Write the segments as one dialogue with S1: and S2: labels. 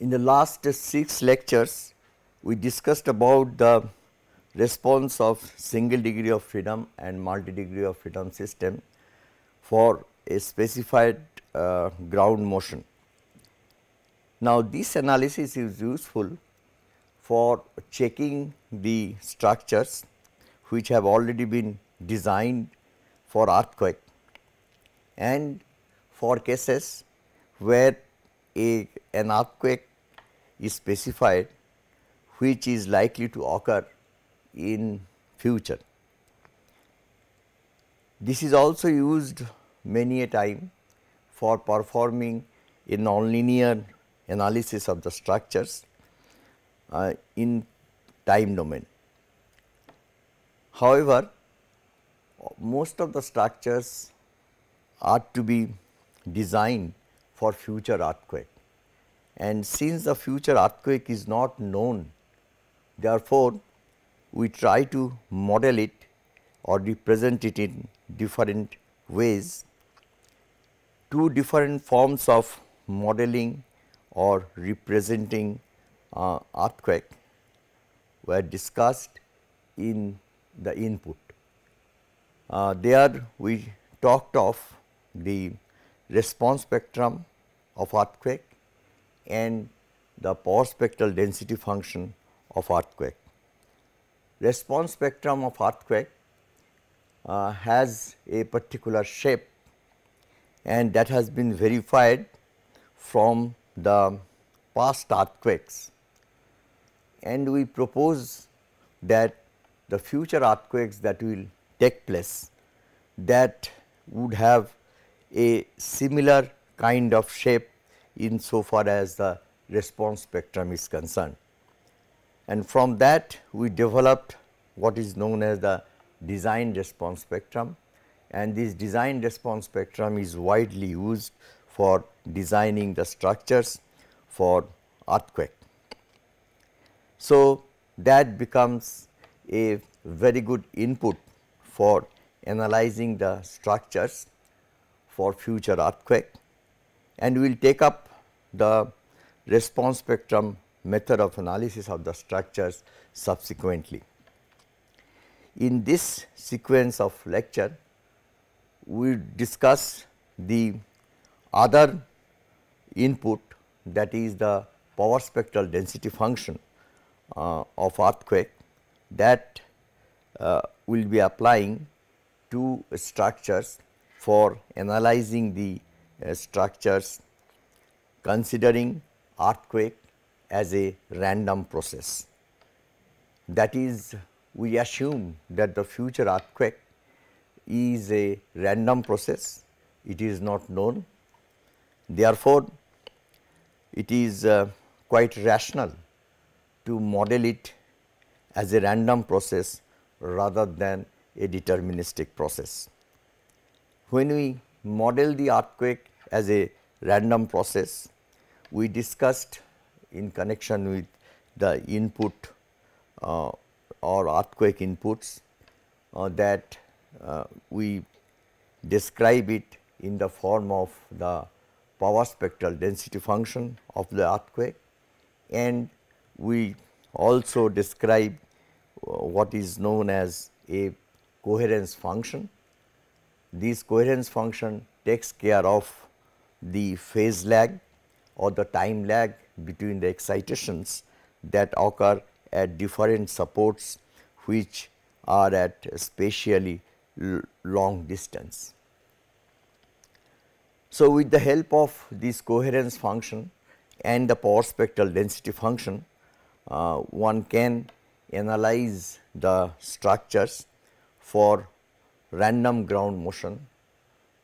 S1: In the last 6 lectures, we discussed about the response of single degree of freedom and multi degree of freedom system for a specified ground motion. Now, this analysis is useful for checking the structures which have already been designed for earthquake and for cases where an earthquake is specified which is likely to occur in future. This is also used many a time for performing a nonlinear analysis of the structures in time domain. However, most of the structures are to be designed for future earthquake, and since the future earthquake is not known, therefore, we try to model it or represent it in different ways. Two different forms of modeling or representing earthquake were discussed in the input. There we talked of the response spectrum of earthquake and the power spectral density function of earthquake. Response spectrum of earthquake has a particular shape, and that has been verified from the past earthquakes, and we propose that the future earthquakes that will take place, that would have a similar kind of shape in so far as the response spectrum is concerned. And from that we developed what is known as the design response spectrum, and this design response spectrum is widely used for designing the structures for earthquake. So, that becomes a very good input for analyzing the structures for future earthquake, and we will take up the response spectrum method of analysis of the structures subsequently. In this sequence of lecture, we will discuss the other input, that is the power spectral density function of earthquake, that will be applying to structures for analyzing the structures considering earthquake as a random process. That is, we assume that the future earthquake is a random process, it is not known. Therefore, it is quite rational to model it as a random process rather than a deterministic process. When we model the earthquake as a random process, we discussed in connection with the input or earthquake inputs that we describe it in the form of the power spectral density function of the earthquake, and we also describe what is known as a coherence function. This coherence function takes care of the phase lag or the time lag between the excitations that occur at different supports which are at spatially long distance. So, with the help of this coherence function and the power spectral density function, one can analyze the structures for random ground motion,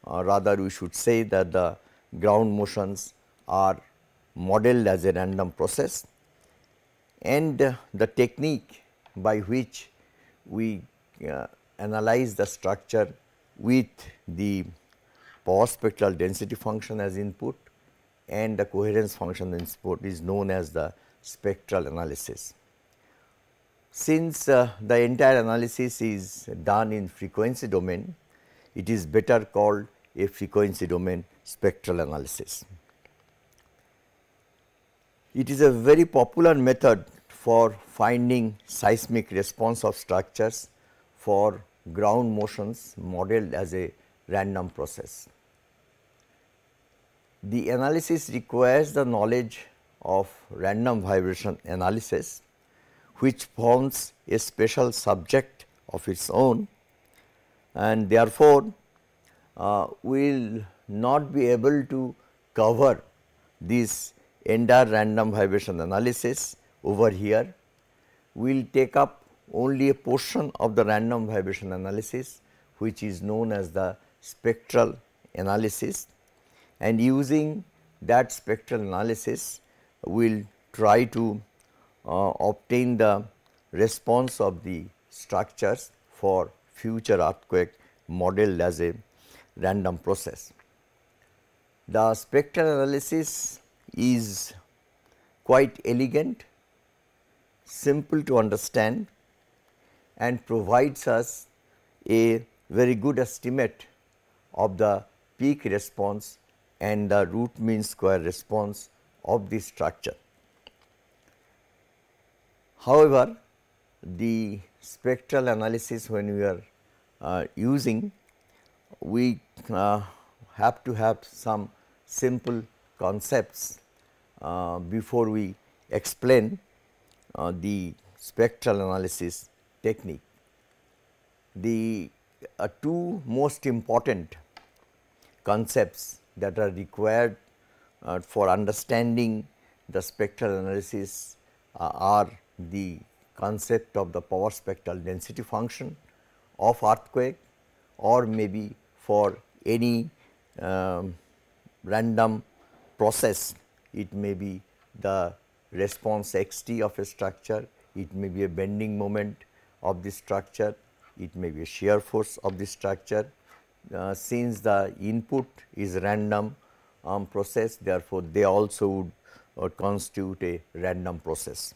S1: rather we should say that the ground motions are modeled as a random process, and the technique by which we analyze the structure with the power spectral density function as input and the coherence function as input is known as the spectral analysis. Since the entire analysis is done in frequency domain, it is better called a frequency domain spectral analysis. It is a very popular method for finding seismic response of structures for ground motions modeled as a random process. The analysis requires the knowledge of random vibration analysis, which forms a special subject of its own, and therefore, we will not be able to cover this entire random vibration analysis over here. We will take up only a portion of the random vibration analysis, which is known as the spectral analysis, and using that spectral analysis we will try to obtain the response of the structures for future earthquake modeled as a random process. The spectral analysis is quite elegant, simple to understand, and provides us a very good estimate of the peak response and the root mean square response of the structure. However, the spectral analysis when we are using, we have to have some simple concepts before we explain the spectral analysis technique. The two most important concepts that are required for understanding the spectral analysis are the concept of the power spectral density function of earthquake, or maybe for any random process, it may be the response x t of a structure, it may be a bending moment of the structure, it may be a shear force of the structure. Since the input is random process, therefore, they also would constitute a random process.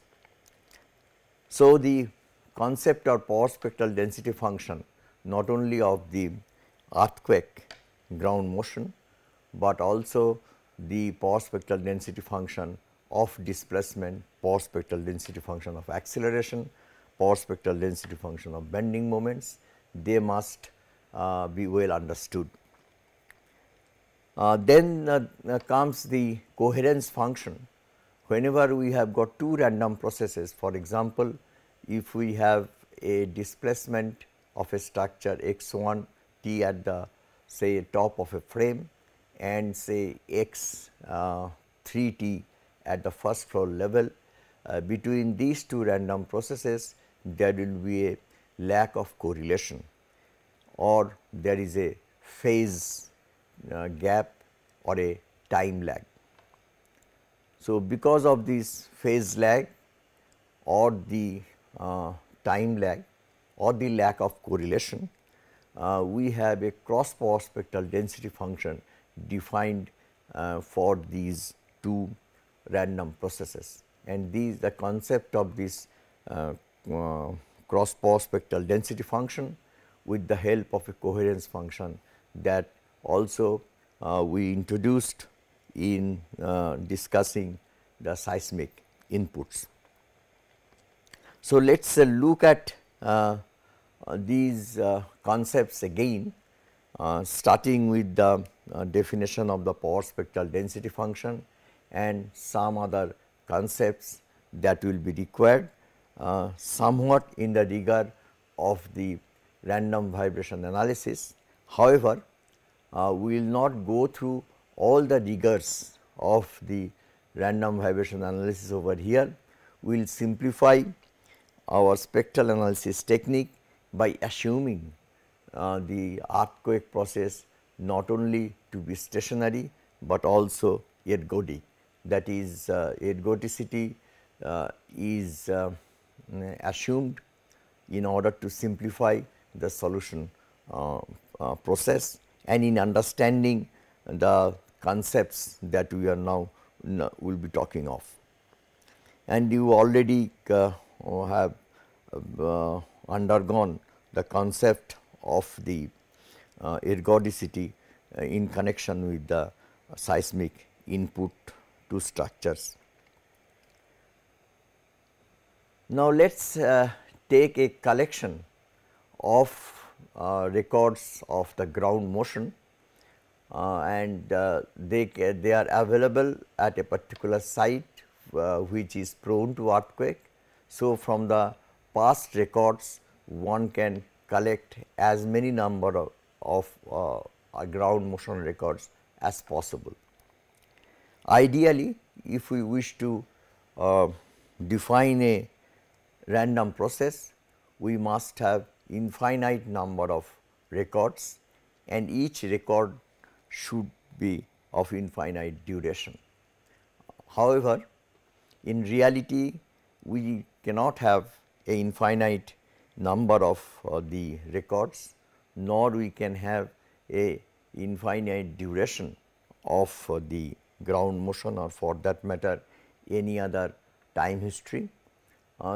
S1: So, the concept of power spectral density function not only of the earthquake ground motion, but also the power spectral density function of displacement, power spectral density function of acceleration, power spectral density function of bending moments, they must be well understood. Then comes the coherence function. Whenever we have got two random processes, for example, if we have a displacement of a structure x 1 t at the say top of a frame and say x 3 t at the first floor level, between these two random processes there will be a lack of correlation, or there is a phase gap or a time lag. So, because of this phase lag or the time lag or the lack of correlation, we have a cross power spectral density function defined for these two random processes, and the concept of this cross power spectral density function with the help of a coherence function that also we introduced in discussing the seismic inputs. So, let us look at these concepts again, starting with the definition of the power spectral density function and some other concepts that will be required somewhat in the rigor of the random vibration analysis. However, we will not go through all the rigors of the random vibration analysis over here. We will simplify our spectral analysis technique by assuming the earthquake process not only to be stationary, but also ergodic. That is, ergodicity is assumed in order to simplify the solution process, and in understanding the concepts that we are now will be talking of. And you already have undergone the concept of the ergodicity in connection with the seismic input to structures. Now, let us take a collection of records of the ground motion and they are available at a particular site which is prone to earthquake. So, from the past records one can collect as many number of ground motion records as possible. Ideally, if we wish to define a random process, we must have infinite number of records and each record should be of infinite duration. However, in reality we cannot have a infinite number of the records, nor we can have a infinite duration of the ground motion or for that matter any other time history.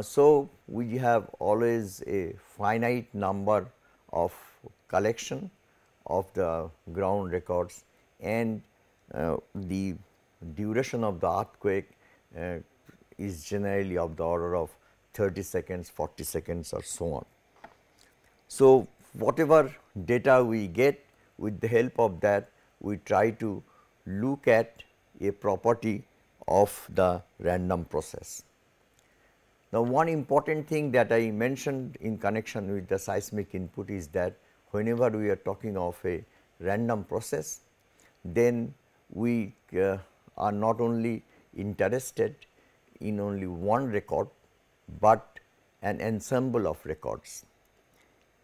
S1: So, we have always a finite number of collection of the ground records and the duration of the earthquake is generally of the order of 30 seconds, 40 seconds or so on. So, whatever data we get, with the help of that we try to look at a property of the random process. Now, one important thing that I mentioned in connection with the seismic input is that whenever we are talking of a random process, then we are not only interested in only one record, but an ensemble of records.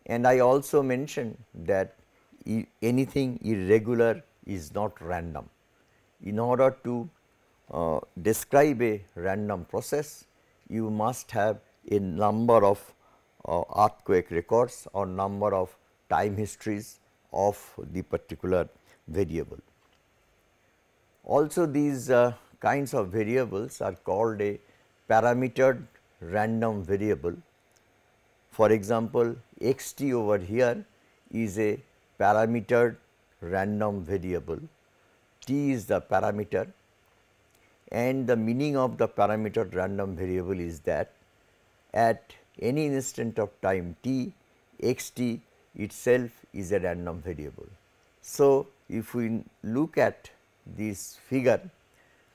S1: And I also mentioned that anything irregular is not random. In order to describe a random process, you must have a number of earthquake records or number of time histories of the particular variable. Also these kinds of variables are called a parametered random variable. For example, x t over here is a parametered random variable, t is the parameter, and the meaning of the parametered random variable is that at any instant of time t, x t itself is a random variable. So, if we look at this figure,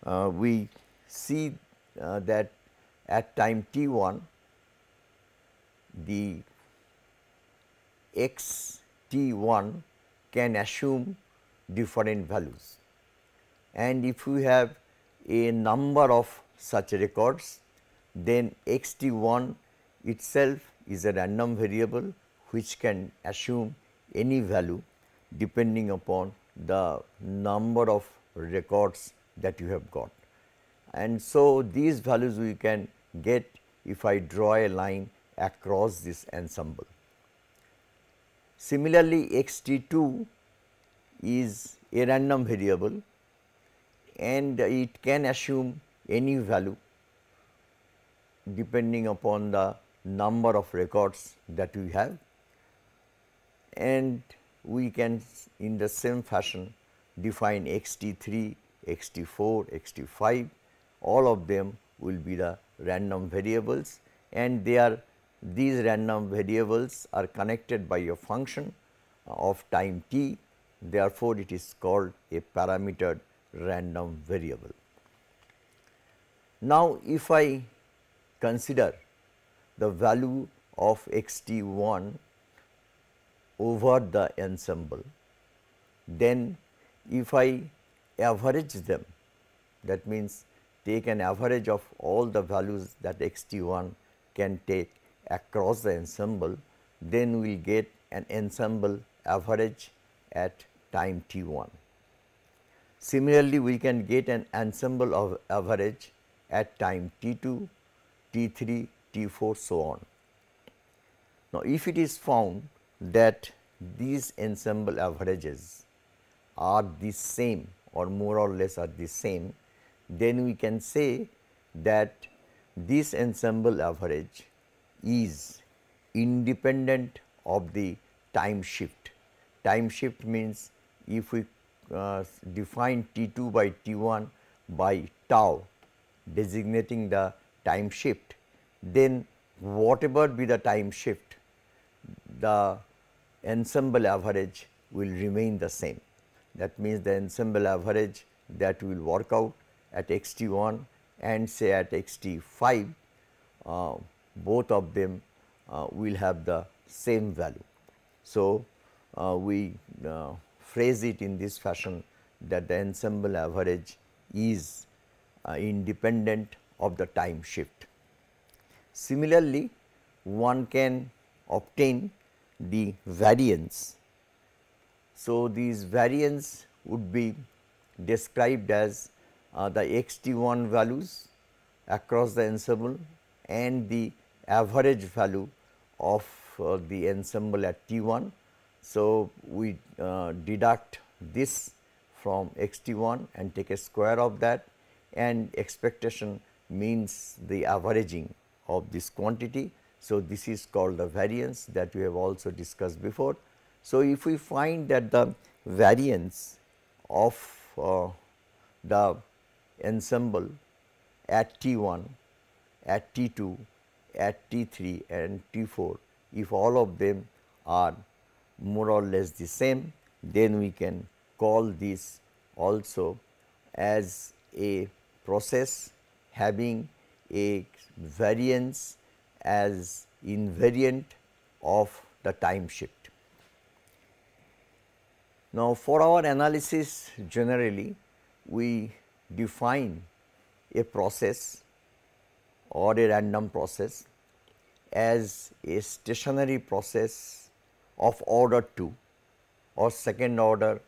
S1: we see that at time t 1 the x t 1 can assume different values, and if we have a number of such records, then x t 1 itself is a random variable which can assume any value depending upon the number of records that you have got. And so, these values we can get if I draw a line across this ensemble. Similarly, x t 2 is a random variable and it can assume any value depending upon the number of records that we have, and we can in the same fashion define x t 3, x t 4, x t 5, all of them will be the random variables, and these random variables are connected by a function of time t. Therefore, it is called a parametered random variable. Now, if I consider the value of x t 1 over the ensemble, then if I average them, that means take an average of all the values that x t 1 can take across the ensemble, then we will get an ensemble average at time t 1. Similarly, we can get an ensemble of average at time t 2, t 3, t 4, so on. Now, if it is found that these ensemble averages are the same or more or less are the same, then we can say that this ensemble average is independent of the time shift. Time shift means if we define t 2 by t 1 by tau designating the time shift, then whatever be the time shift, the ensemble average will remain the same. That means, the ensemble average that will work out at x t 1 and say at x t 5, both of them will have the same value. So, we phrase it in this fashion, that the ensemble average is independent of the time shift. Similarly, one can obtain the variance. So, these variance would be described as the x t 1 values across the ensemble and the average value of the ensemble at t 1. So, we deduct this from x t 1 and take a square of that, and expectation means the averaging of this quantity. So, this is called the variance that we have also discussed before. So, if we find that the variance of the ensemble at t 1, at t 2, at t 3 and t 4, if all of them are more or less the same, then we can call this also as a process having a variance as invariant of the time shift. Now, for our analysis, generally we define a process or a random process as a stationary process of order 2 or second order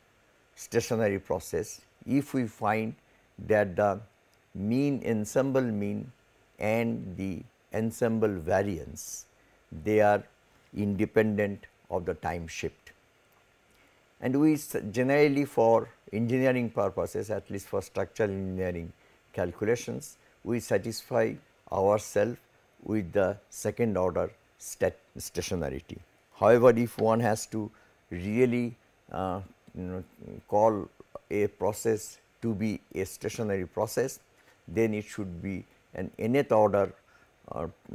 S1: stationary process, if we find that the mean ensemble mean and the ensemble variance, they are independent of the time shift. And we generally, for engineering purposes, at least for structural engineering calculations, we satisfy ourselves with the second order stationarity. However, if one has to really call a process to be a stationary process, then it should be an nth order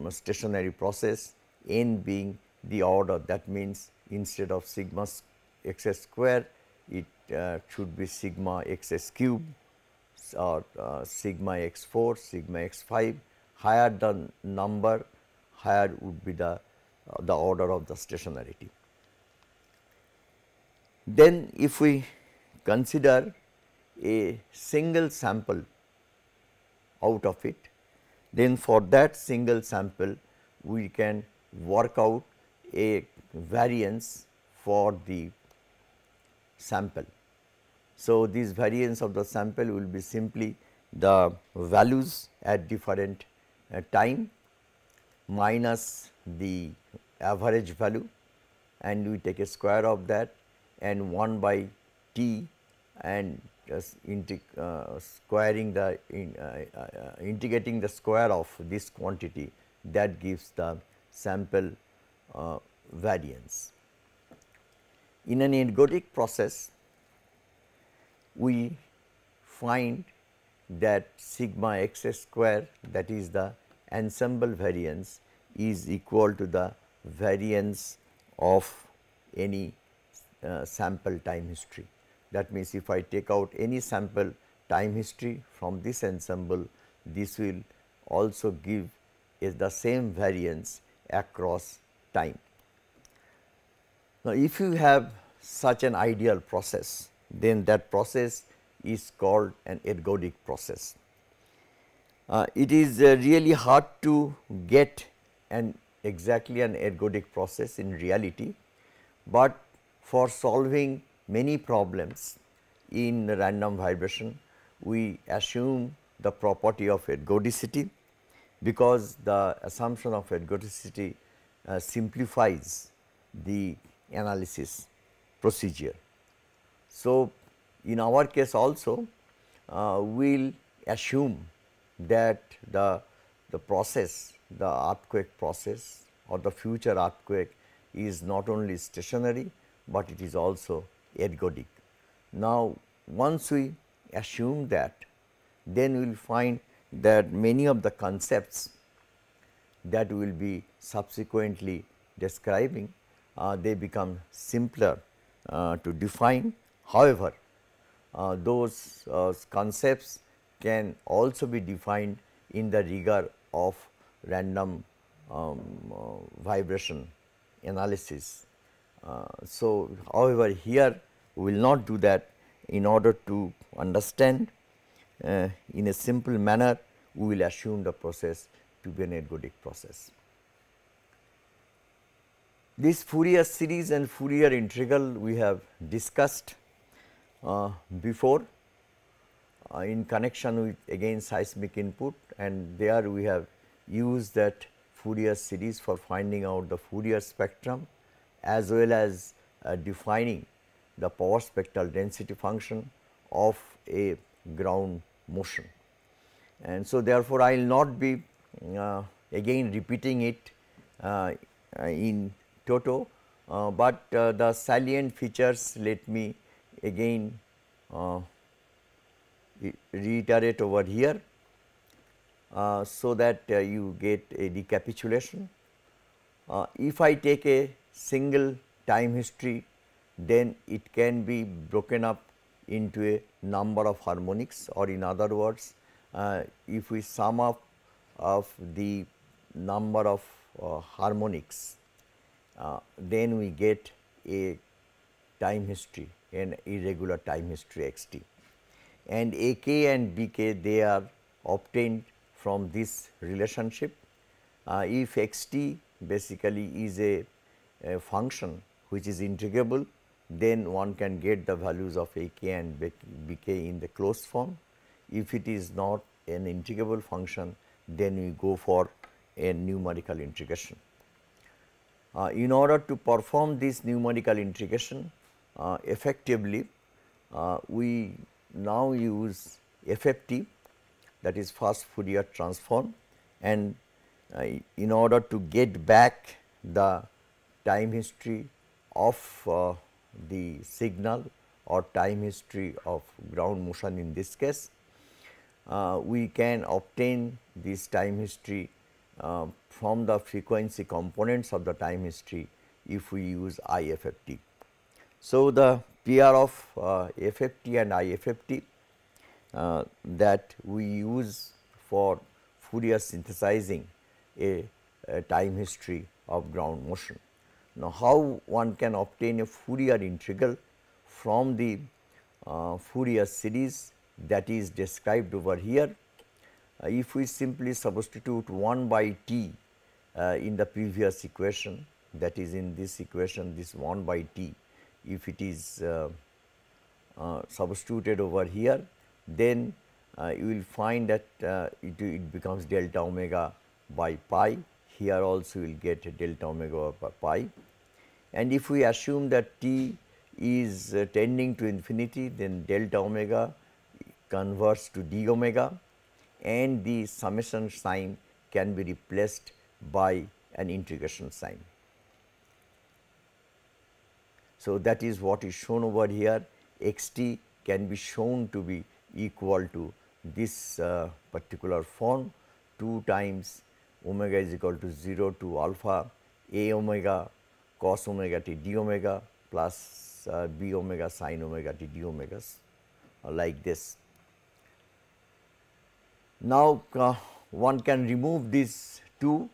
S1: stationary process, n being the order. That means, instead of sigma x s square, it should be sigma x s cube or sigma x 4, sigma x 5. Higher the number, higher would be the order of the stationarity. Then, if we consider a single sample out of it, then for that single sample we can work out a variance for the sample. So, this variance of the sample will be simply the values at different time minus the average value, and we take a square of that, and 1 by t, and squaring the integrating the square of this quantity, that gives the sample variance. In an ergodic process, we find that sigma x s square, that is the ensemble variance, is equal to the variance of any sample time history. That means, if I take out any sample time history from this ensemble, this will also give the same variance across time. Now, if you have such an ideal process, then that process is called an ergodic process. It is really hard to get exactly an ergodic process in reality, but for solving many problems in random vibration, we assume the property of ergodicity, because the assumption of ergodicity simplifies the analysis procedure. So, in our case also, we will assume that the process, the earthquake process or the future earthquake, is not only stationary, but it is also ergodic. Now, once we assume that, then we will find that many of the concepts that we will be subsequently describing, they become simpler to define. However, those concepts can also be defined in the rigor of random vibration analysis. So, however, here we will not do that. In order to understand in a simple manner, we will assume the process to be an ergodic process. This Fourier series and Fourier integral we have discussed before in connection with again seismic input, and there we have used that Fourier series for finding out the Fourier spectrum as well as defining the power spectral density function of a ground motion. And so, therefore, I will not be again repeating it in toto, but the salient features let me again reiterate over here, so that you get a recapitulation. If I take a single time history, then it can be broken up into a number of harmonics, or in other words, if we sum up of the number of harmonics, then we get a time history, an irregular time history x t, and a k and b k, they are obtained from this relationship. If x t basically is a function which is integrable, then one can get the values of a k and b k in the closed form. If it is not an integrable function, then we go for a numerical integration. In order to perform this numerical integration effectively, we now use FFT, that is fast Fourier transform, and in order to get back the time history of the signal or time history of ground motion in this case, we can obtain this time history from the frequency components of the time history if we use IFFT. So, the pair of FFT and IFFT that we use for Fourier synthesizing a time history of ground motion. Now, how one can obtain a Fourier integral from the Fourier series that is described over here? If we simply substitute 1 by t in the previous equation, that is in this equation, this 1 by t, if it is substituted over here, then you will find that it becomes delta omega by pi. Here also you will get delta omega by pi, and if we assume that t is tending to infinity, then delta omega converts to d omega, and the summation sign can be replaced by an integration sign. So, that is what is shown over here. X t can be shown to be equal to this particular form, 2 times omega is equal to 0 to alpha a omega cos omega t d omega plus b omega sin omega t d omegas, like this. Now, one can remove these 2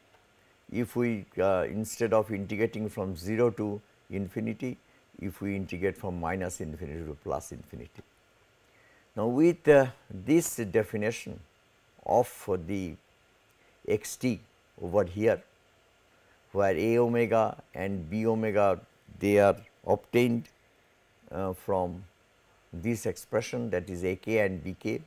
S1: if we instead of integrating from 0 to infinity, if we integrate from minus infinity to plus infinity. Now, with this definition of the x t over here, where a omega and b omega, they are obtained from this expression, that is a k and b k,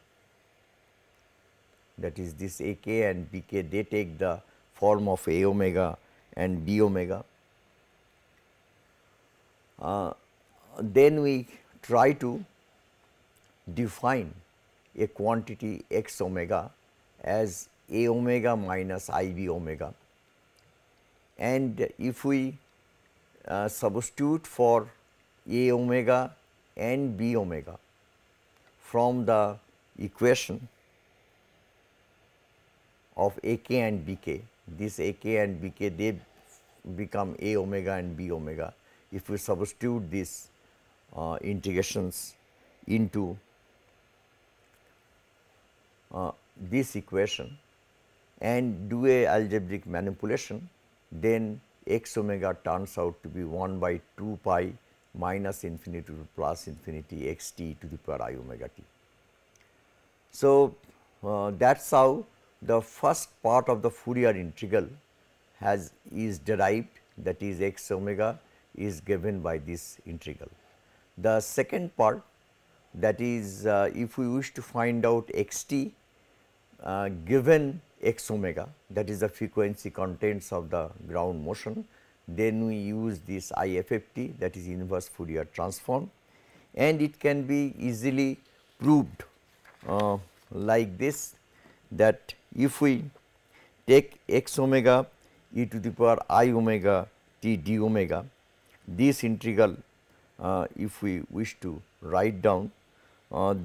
S1: that is this a k and b k, they take the form of a omega and b omega. Then we try to define a quantity x omega as a omega minus I b omega, and if we substitute for a omega and b omega from the equation of a k and b k, this A k and B k, they become A omega and B omega. If we substitute these integrations into this equation and do a algebraic manipulation, then x omega turns out to be 1 by 2 pi minus infinity to plus infinity x t to the power I omega t. So, that is how the first part of the Fourier integral is derived, that is x omega is given by this integral. The second part, that is if we wish to find out x t given x omega, that is the frequency contents of the ground motion, then we use this IFFT, that is inverse Fourier transform, and it can be easily proved like this, that if we take x omega e to the power I omega t d omega, this integral if we wish to write down,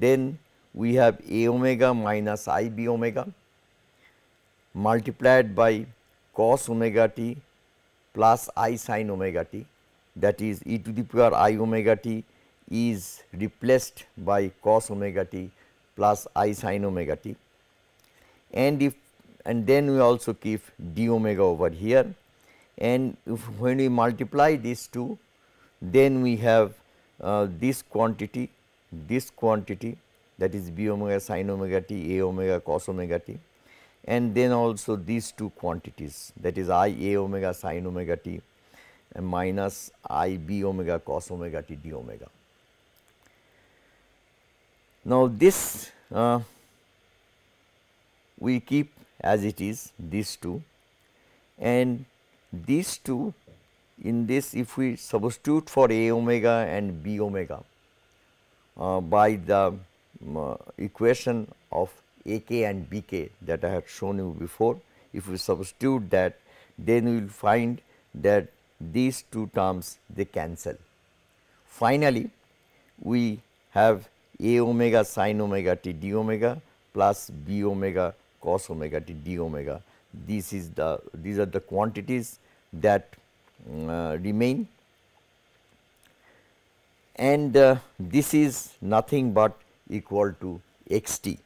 S1: then we have a omega minus I b omega multiplied by cos omega t plus I sin omega t, that is e to the power I omega t is replaced by cos omega t plus I sin omega t, and then we also keep d omega over here, and when we multiply these two, then we have this quantity that is b omega sin omega t, a omega cos omega t, and then also these two quantities, that is I a omega sin omega t and minus I b omega cos omega t d omega. Now, this we keep as it is, these two, and these two in this, if we substitute for a omega and b omega by the equation of a k and b k that I had shown you before, if we substitute that, then we will find that these two terms they cancel. Finally, we have a omega sin omega t d omega plus b omega cos omega t d omega. These are the quantities that remain, and this is nothing but equal to x t,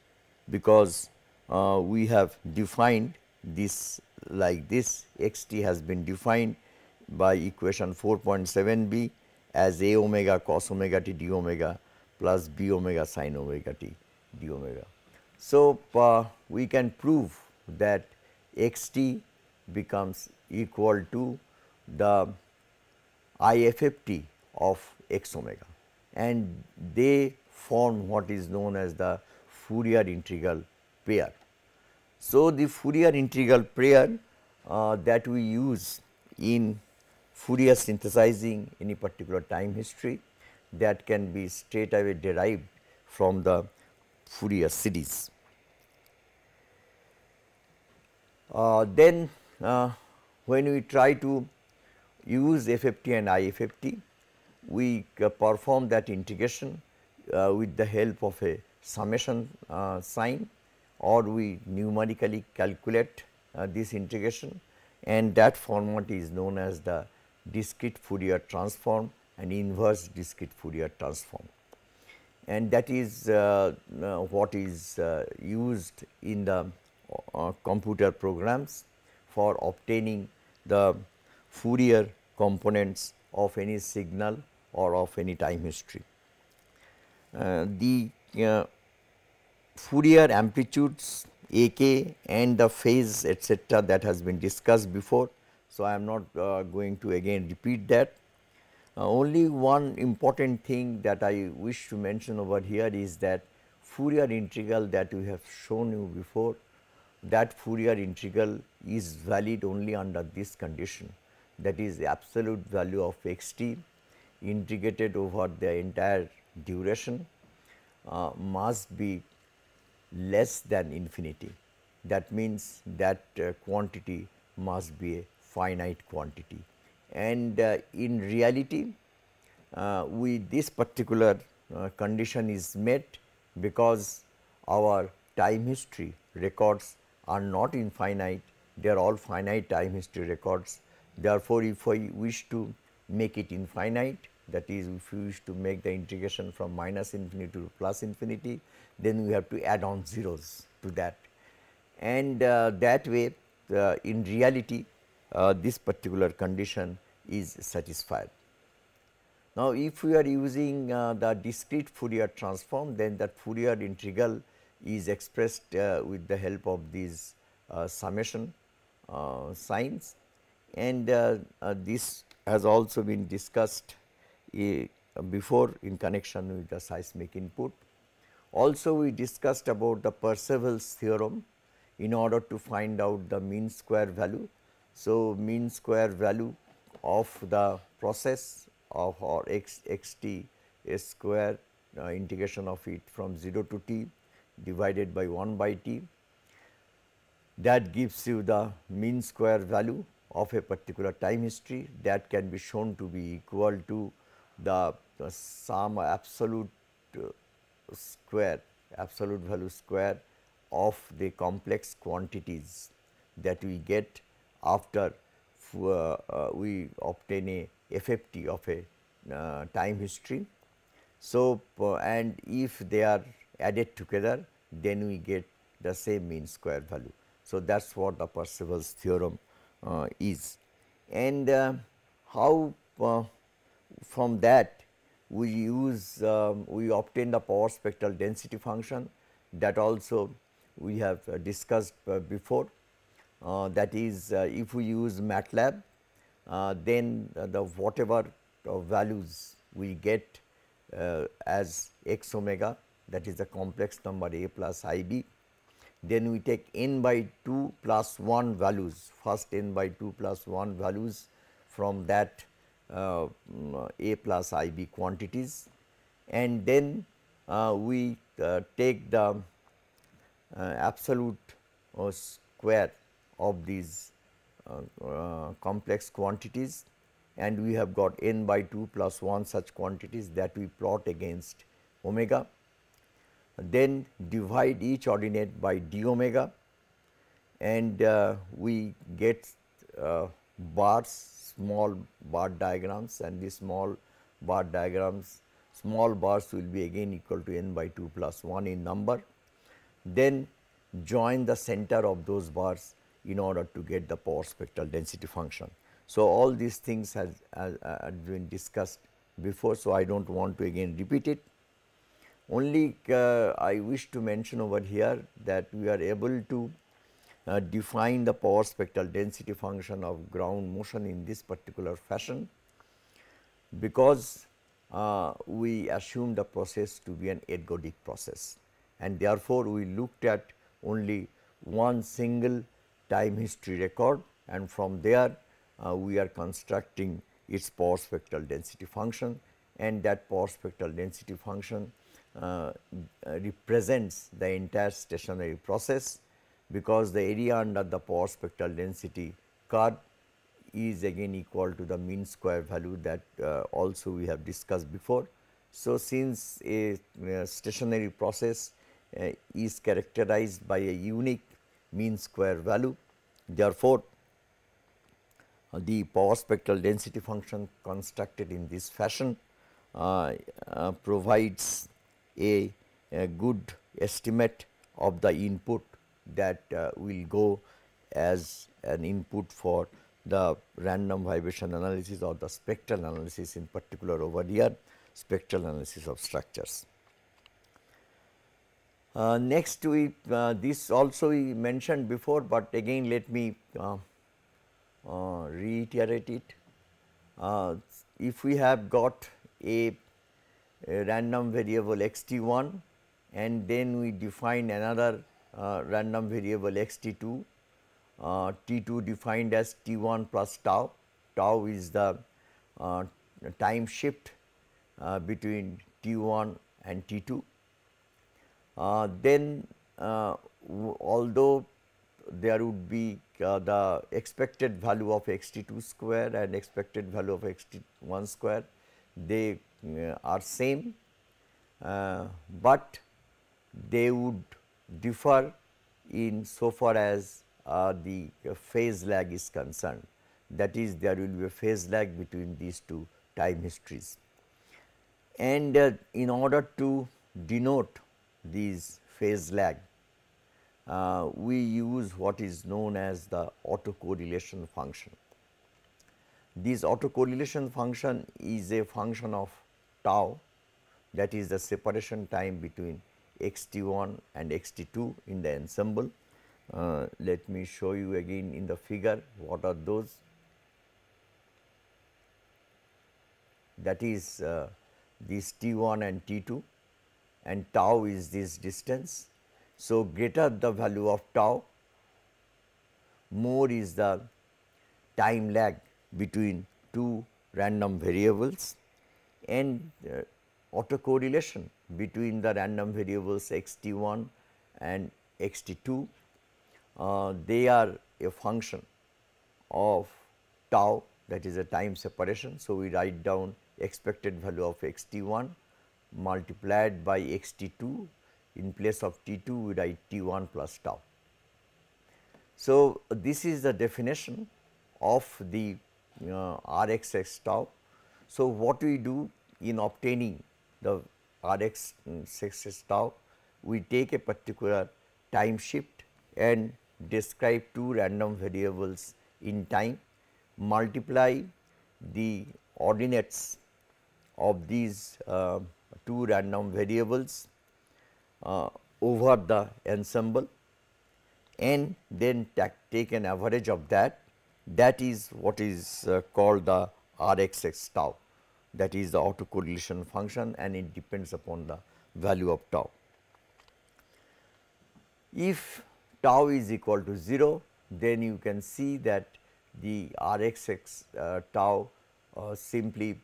S1: because we have defined this like this. X t has been defined by equation 4.7 b as a omega cos omega t d omega plus b omega sin omega t d omega. So, we can prove that x t becomes equal to the IFFT of x omega, and they form what is known as the Fourier integral pair. So, the Fourier integral pair that we use in Fourier synthesizing any particular time history, that can be straight away derived from the Fourier series. Then when we try to use FFT and IFFT, we perform that integration with the help of a summation sign, or we numerically calculate this integration, and that format is known as the discrete Fourier transform and inverse discrete Fourier transform, and that is what is used in the computer programs for obtaining the Fourier components of any signal or of any time history. The Fourier amplitudes A k and the phase etcetera, that has been discussed before. So, I am not going to again repeat that. Only one important thing that I wish to mention over here is that Fourier integral that we have shown you before, that Fourier integral is valid only under this condition, that is the absolute value of x t integrated over the entire duration must be less than infinity. That means that quantity must be a finite quantity, and in reality this particular condition is met because our time history records are not infinite, they are all finite time history records. Therefore, if I wish to make it infinite, that is if we wish to make the integration from minus infinity to plus infinity, then we have to add on zeros to that, and that way in reality this particular condition is satisfied. Now, if we are using the discrete Fourier transform, then that Fourier integral is expressed with the help of these summation signs, and this has also been discussed before in connection with the seismic input. Also, we discussed about the Percival's theorem in order to find out the mean square value. So, mean square value of the process of or x t a square integration of it from 0 to t divided by 1 by t, that gives you the mean square value of a particular time history, that can be shown to be equal to the sum absolute square, absolute value square of the complex quantities that we get after we obtain a FFT of a time history. So, and if they are added together, then we get the same mean square value. So, that is what the Percival's theorem is. And how from that we use we obtain the power spectral density function, that also we have discussed before. That is if we use MATLAB, then the whatever values we get as x omega, that is the complex number a plus I b, then we take n by 2 plus 1 values, first n by 2 plus 1 values from that a plus I b quantities, and then we take the absolute square of these complex quantities, and we have got n by 2 plus 1 such quantities that we plot against omega. Then divide each ordinate by d omega, and we get bars, small bar diagrams, and these small bar diagrams, small bars will be again equal to n by 2 plus 1 in number. Then join the center of those bars in order to get the power spectral density function. So, all these things has been discussed before. So, I do not want to again repeat it. Only I wish to mention over here that we are able to define the power spectral density function of ground motion in this particular fashion, because we assume the process to be an ergodic process, and therefore, we looked at only one single time history record, and from there we are constructing its power spectral density function, and that power spectral density function represents the entire stationary process, because the area under the power spectral density curve is again equal to the mean square value that also we have discussed before. So, since a stationary process is characterized by a unique mean square value, therefore, the power spectral density function constructed in this fashion provides a good estimate of the input that will go as an input for the random vibration analysis or the spectral analysis, in particular over here spectral analysis of structures. Next we this also we mentioned before, but again let me reiterate it. If we have got a random variable x t 1, and then we define another random variable x t 2, t 2 defined as t 1 plus tau, tau is the time shift between t 1 and t 2. Then although there would be the expected value of x t 2 square and expected value of x t 1 square, they are same, but they would differ in so far as the phase lag is concerned. That is, there will be a phase lag between these two time histories. And in order to denote these phase lag, we use what is known as the autocorrelation function. This autocorrelation function is a function of tau, that is the separation time between xt1 and xt2 in the ensemble. Let me show you again in the figure what are those. That is this T1 and T2, and tau is this distance. So, greater the value of tau, more is the time lag between two random variables, and autocorrelation between the random variables xt1 and xt2, they are a function of tau, that is a time separation. So, we write down expected value of xt1 multiplied by xt2, in place of t2 we write t1 plus tau. So, this is the definition of the Rxx tau. So, what we do in obtaining the Rxx tau, we take a particular time shift and describe two random variables in time, multiply the ordinates of these two random variables over the ensemble, and then take an average of that. That is what is called the Rxx tau, that is the autocorrelation function, and it depends upon the value of tau. If tau is equal to 0, then you can see that the Rxx tau simply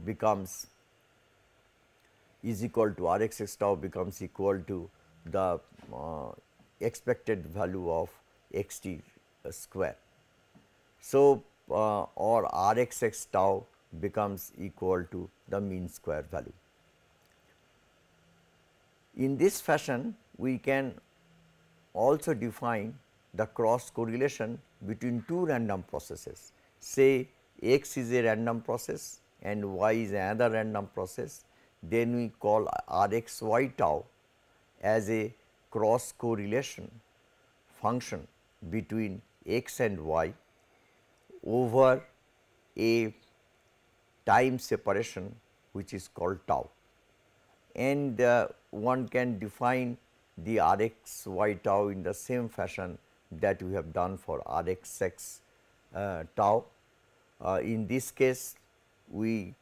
S1: becomes is equal to Rxx tau becomes equal to the expected value of xt square. So, or Rxx tau becomes equal to the mean square value. In this fashion, we can also define the cross correlation between two random processes. Say x is a random process and y is another random process, then we call Rxy tau as a cross correlation function between x and y over a time separation which is called tau. And one can define the Rxy tau in the same fashion that we have done for Rxx tau. In this case, we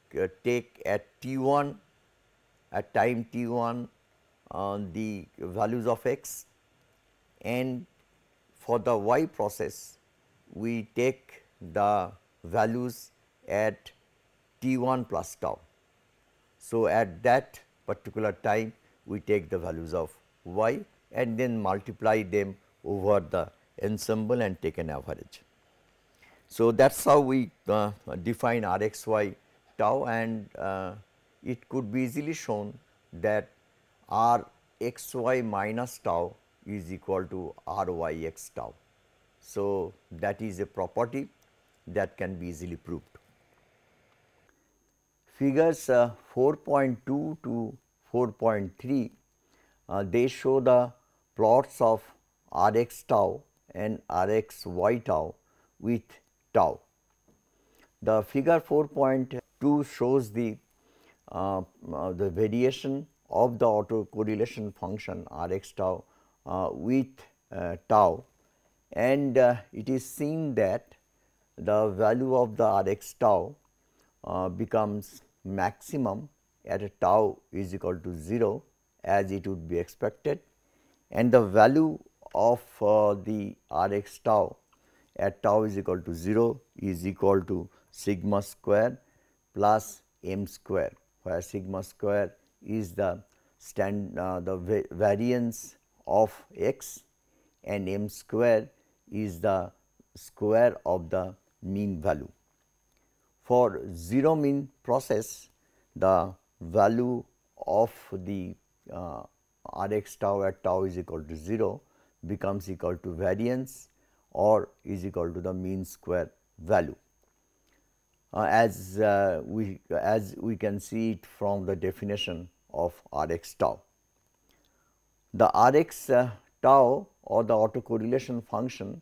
S1: take at t1, at time t1 the values of x, and for the y process we take the values at t1 plus tau. So, at that particular time we take the values of y and then multiply them over the ensemble and take an average. So, that is how we define Rxy tau, and it could be easily shown that Rxy minus tau is equal to Ryx tau. So, that is a property that can be easily proved. Figures 4.2 to 4.3, they show the plots of Rx tau and Rxy tau with tau. The figure 4.2 shows the variation of the autocorrelation function Rx tau with tau, and it is seen that the value of the Rx tau becomes maximum at a tau is equal to 0, as it would be expected, and the value of the Rx tau at tau is equal to 0 is equal to sigma square plus m square, where sigma square is the variance of x and m square is the square of the mean value. For 0 mean process, the value of the Rx tau at tau is equal to 0 becomes equal to variance or is equal to the mean square value. As we can see it from the definition of R x tau. The R x tau or the autocorrelation function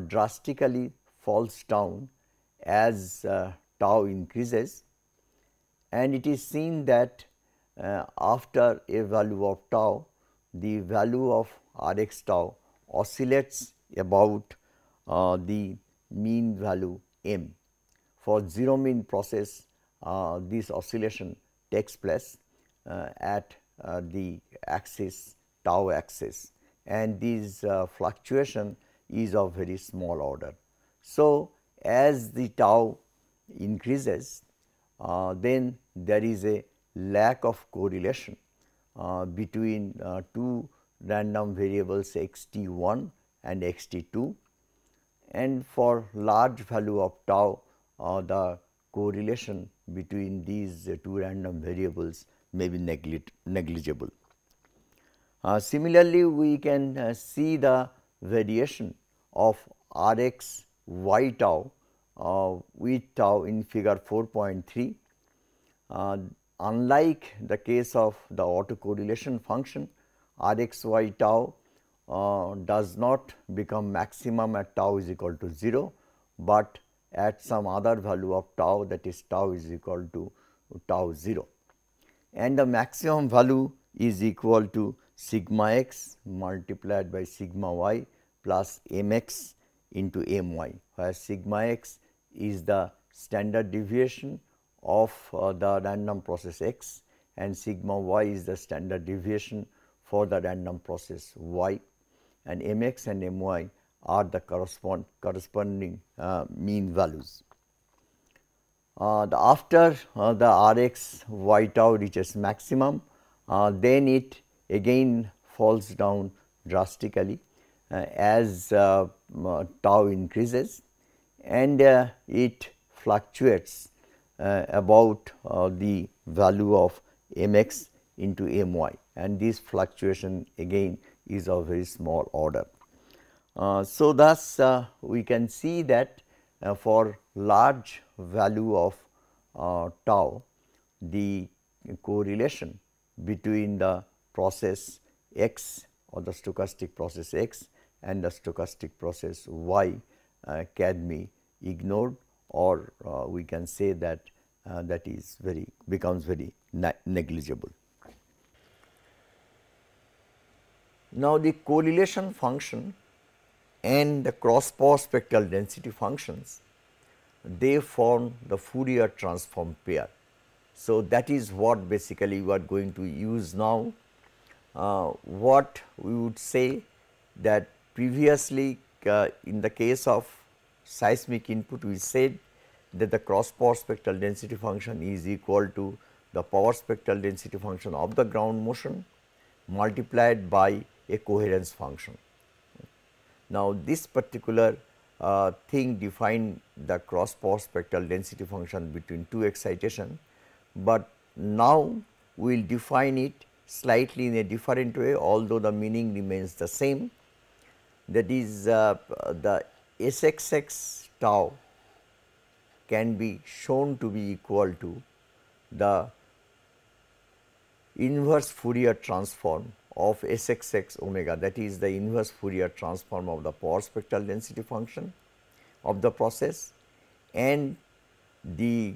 S1: drastically falls down as tau increases, and it is seen that after a value of tau, the value of R x tau oscillates about the mean value m. For zero mean process, this oscillation takes place at the axis tau axis, and this fluctuation is of very small order. So, as the tau increases, then there is a lack of correlation between two random variables x t 1 and x t 2, and for large value of tau the correlation between these two random variables may be negligible. Similarly, we can see the variation of R x y tau with tau in figure 4.3. Unlike the case of the autocorrelation function, R x y tau does not become maximum at tau is equal to 0, but at some other value of tau, that is tau is equal to tau 0, and the maximum value is equal to sigma x multiplied by sigma y plus m x into m y, where sigma x is the standard deviation of the random process x and sigma y is the standard deviation for the random process y, and m x and m y are the corresponding mean values. After the R x y tau reaches maximum, then it again falls down drastically as tau increases, and it fluctuates about the value of m x into m y, and this fluctuation again is of very small order. So, thus we can see that for large value of tau, the correlation between the process x or the stochastic process x and the stochastic process y can be ignored, or we can say that that is becomes very negligible. Now, the correlation function and the cross power spectral density functions, they form the Fourier transform pair. So, that is what basically we are going to use now. What we would say that previously in the case of seismic input, we said that the cross power spectral density function is equal to the power spectral density function of the ground motion multiplied by a coherence function. Now, this particular thing define the cross power spectral density function between two excitation, but now we will define it slightly in a different way, although the meaning remains the same. That is the Sxx tau can be shown to be equal to the inverse Fourier transform of Sxx omega, that is the inverse Fourier transform of the power spectral density function of the process, and the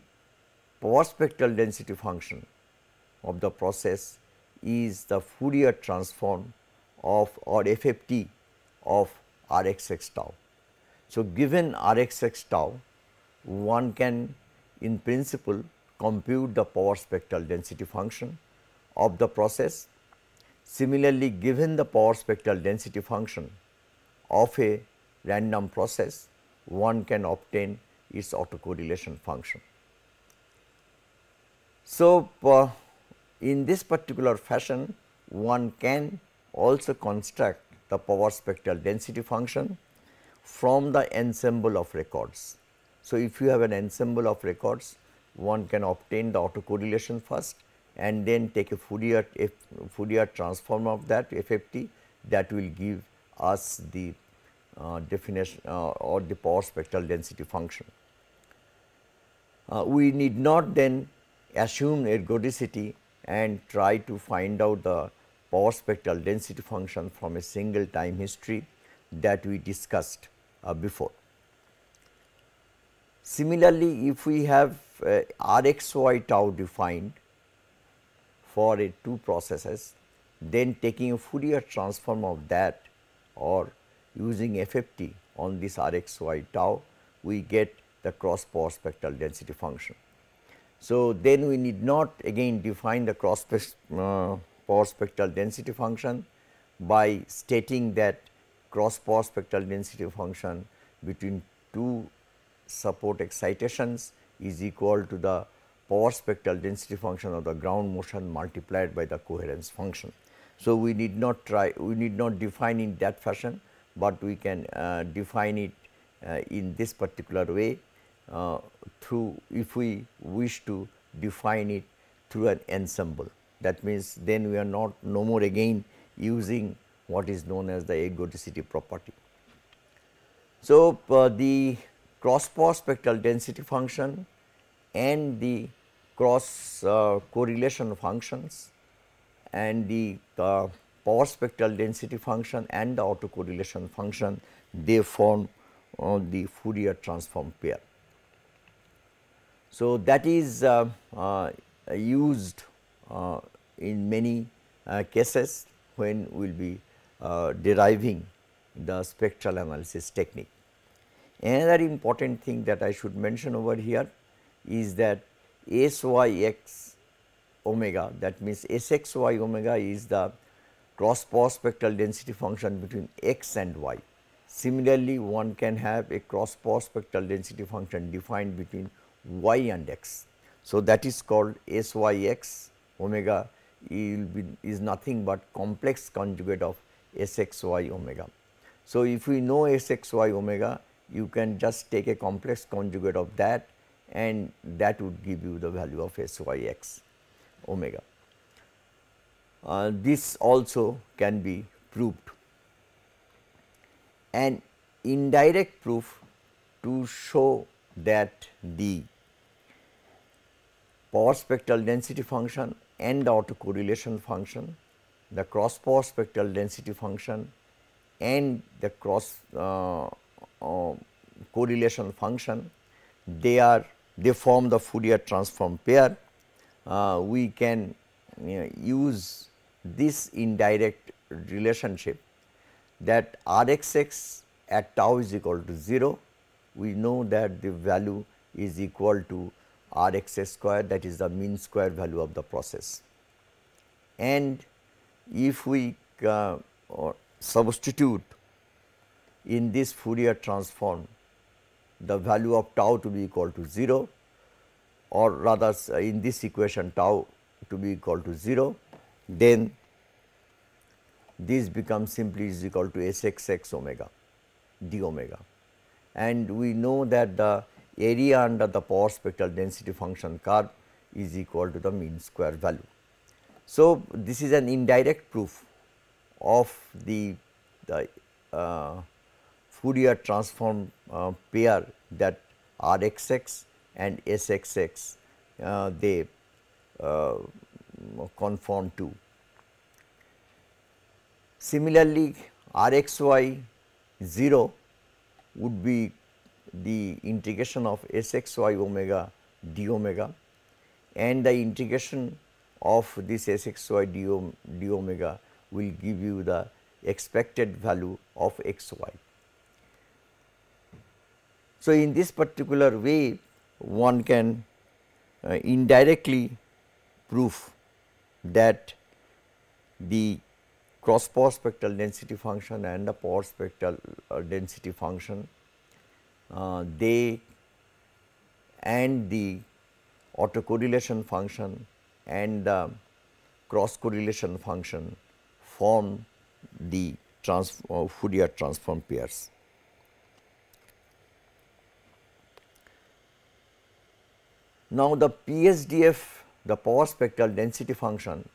S1: power spectral density function of the process is the Fourier transform of or FFT of Rxx tau. So, given Rxx tau, one can in principle compute the power spectral density function of the process. Similarly, given the power spectral density function of a random process, one can obtain its autocorrelation function. So, in this particular fashion, one can also construct the power spectral density function from the ensemble of records. So, if you have an ensemble of records, one can obtain the autocorrelation first and then take a Fourier transform of that FFT, that will give us the definition or the power spectral density function. We need not then assume ergodicity and try to find out the power spectral density function from a single time history that we discussed before. Similarly, if we have Rxy tau defined for two processes, then taking a Fourier transform of that or using FFT on this Rxy tau, we get the cross power spectral density function. So, then we need not again define the cross power spectral density function by stating that cross power spectral density function between two support excitations is equal to the power spectral density function of the ground motion multiplied by the coherence function. So, we need not define in that fashion, but we can define it in this particular way through, if we wish to define it through an ensemble. That means, then we are no more again using what is known as the ergodicity property. So, the cross power spectral density function and the cross correlation functions and the power spectral density function and the autocorrelation function, they form the Fourier transform pair. So, that is used in many cases when we will be deriving the spectral analysis technique. Another important thing that I should mention over here is that SYX omega, that means SXY omega is the cross power spectral density function between x and y. Similarly, one can have a cross power spectral density function defined between y and x. So, that is called SYX omega is nothing but complex conjugate of SXY omega. So, if we know SXY omega, you can just take a complex conjugate of that and that would give you the value of SYX omega. This also can be proved. An indirect proof to show that the power spectral density function and the autocorrelation function, the cross power spectral density function and the cross correlation function, they form the Fourier transform pair. We can use this indirect relationship that Rxx at tau is equal to 0. We know that the value is equal to Rx square, that is the mean square value of the process. And if we substitute in this Fourier transform the value of tau to be equal to 0, or rather in this equation tau to be equal to 0, then this becomes simply is equal to Sxx omega d omega, and we know that the area under the power spectral density function curve is equal to the mean square value. So, this is an indirect proof of the Fourier transform pair that Rxx and Sxx they conform to. Similarly, Rxy 0 would be the integration of Sxy omega d omega, and the integration of this Sxy d omega will give you the expected value of xy. So, in this particular way one can indirectly prove that the cross power spectral density function and the power spectral density function they and the autocorrelation function and the cross correlation function form the Fourier transform pairs. Now, the PSDF, the power spectral density function,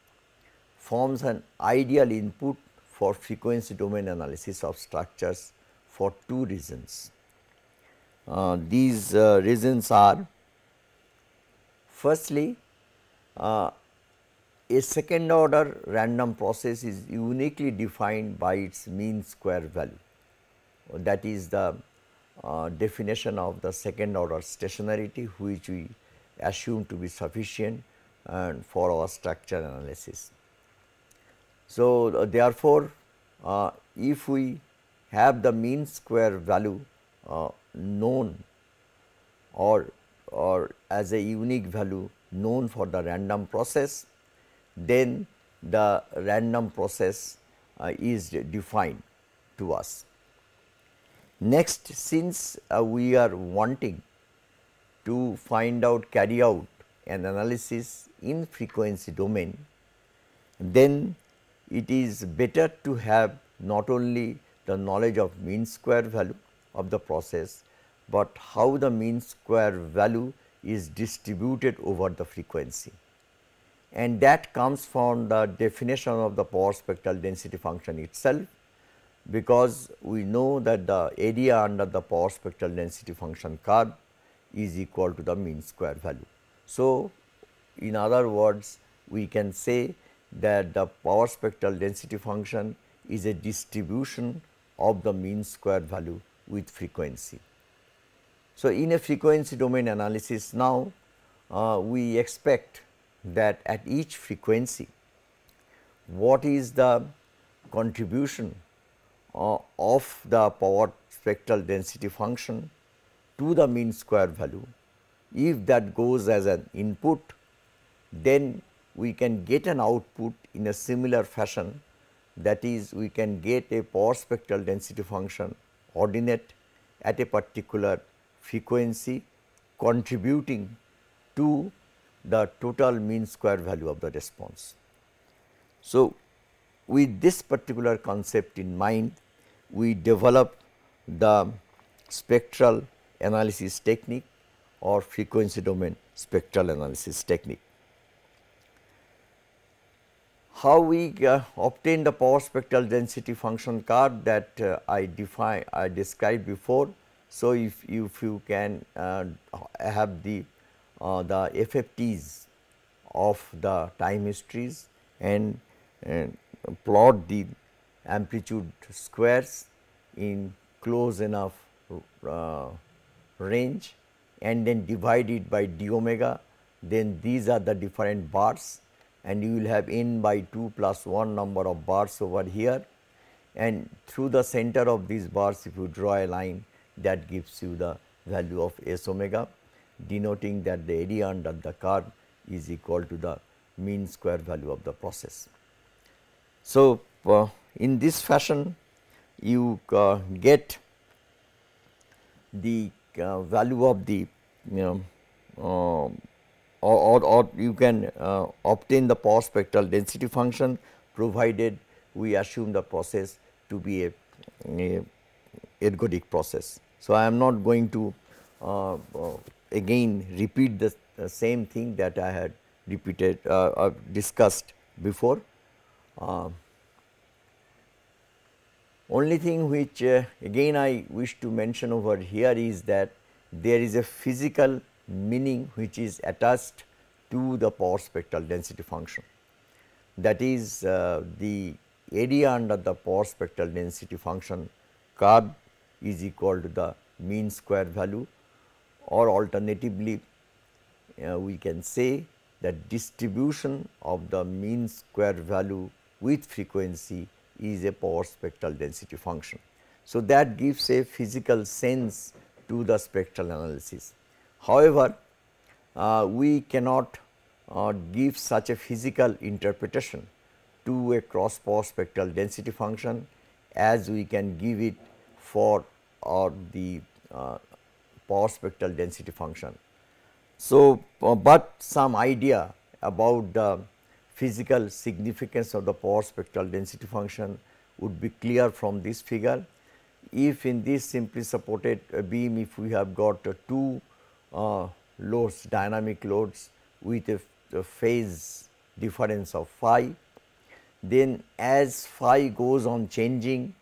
S1: forms an ideal input for frequency domain analysis of structures for two reasons. These reasons are, firstly, a second order random process is uniquely defined by its mean square value. That is the definition of the second order stationarity, which we assume to be sufficient for our structure analysis. So, therefore, if we have the mean square value known or as a unique value known for the random process, then the random process is defined to us. Next, since we are wanting to carry out an analysis in frequency domain, then it is better to have not only the knowledge of mean square value of the process, but how the mean square value is distributed over the frequency, and that comes from the definition of the power spectral density function itself, because we know that the area under the power spectral density function curve is equal to the mean square value. So, in other words, we can say that the power spectral density function is a distribution of the mean square value with frequency. So, in a frequency domain analysis now, we expect that at each frequency, what is the contribution of the power spectral density function to the mean square value. If that goes as an input, then we can get an output in a similar fashion, that is, we can get a power spectral density function ordinate at a particular frequency contributing to the total mean square value of the response. So, with this particular concept in mind, we develop the spectral analysis technique or frequency domain spectral analysis technique. How we obtain the power spectral density function curve that I described before. So, if you can have the FFTs of the time histories and plot the amplitude squares in close enough range and then divide it by d omega, then these are the different bars, and you will have n by 2 plus 1 number of bars over here, and through the center of these bars, if you draw a line, that gives you the value of s omega, denoting that the area under the curve is equal to the mean square value of the process. So, in this fashion you get the value of the or you can obtain the power spectral density function, provided we assume the process to be a ergodic process. So, I am not going to again repeat the same thing that I had discussed before. Only thing which again I wish to mention over here is that there is a physical meaning which is attached to the power spectral density function. That is the area under the power spectral density function curve is equal to the mean square value, or alternatively we can say that distribution of the mean square value with frequency is a power spectral density function. So, that gives a physical sense to the spectral analysis. However, we cannot give such a physical interpretation to a cross power spectral density function as we can give it for the power spectral density function. So, but some idea about the physical significance of the power spectral density function would be clear from this figure. If in this simply supported beam, if we have got two loads, dynamic loads with a phase difference of phi, then as phi goes on changing,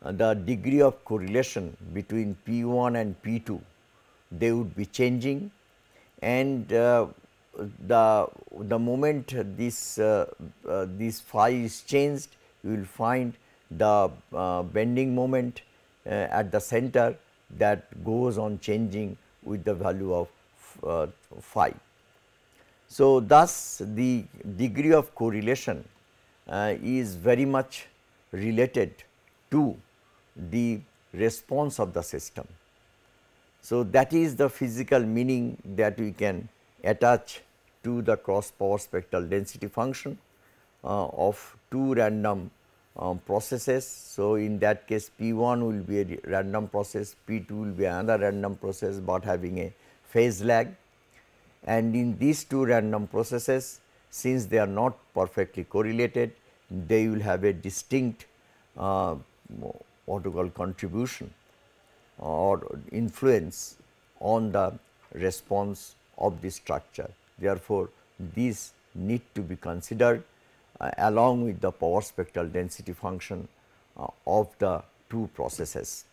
S1: the degree of correlation between P1 and P2, they would be changing, and the moment this phi is changed, you will find the bending moment at the center that goes on changing with the value of phi. So, thus the degree of correlation is very much related to the response of the system. So, that is the physical meaning that we can attach to the cross power spectral density function of two random processes. So, in that case P1 will be a random process, P2 will be another random process, but having a phase lag, and in these two random processes, since they are not perfectly correlated, they will have a distinct what we call contribution or influence on the response of the structure. Therefore, these need to be considered along with the power spectral density function of the two processes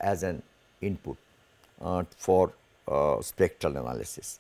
S1: as an input for spectral analysis.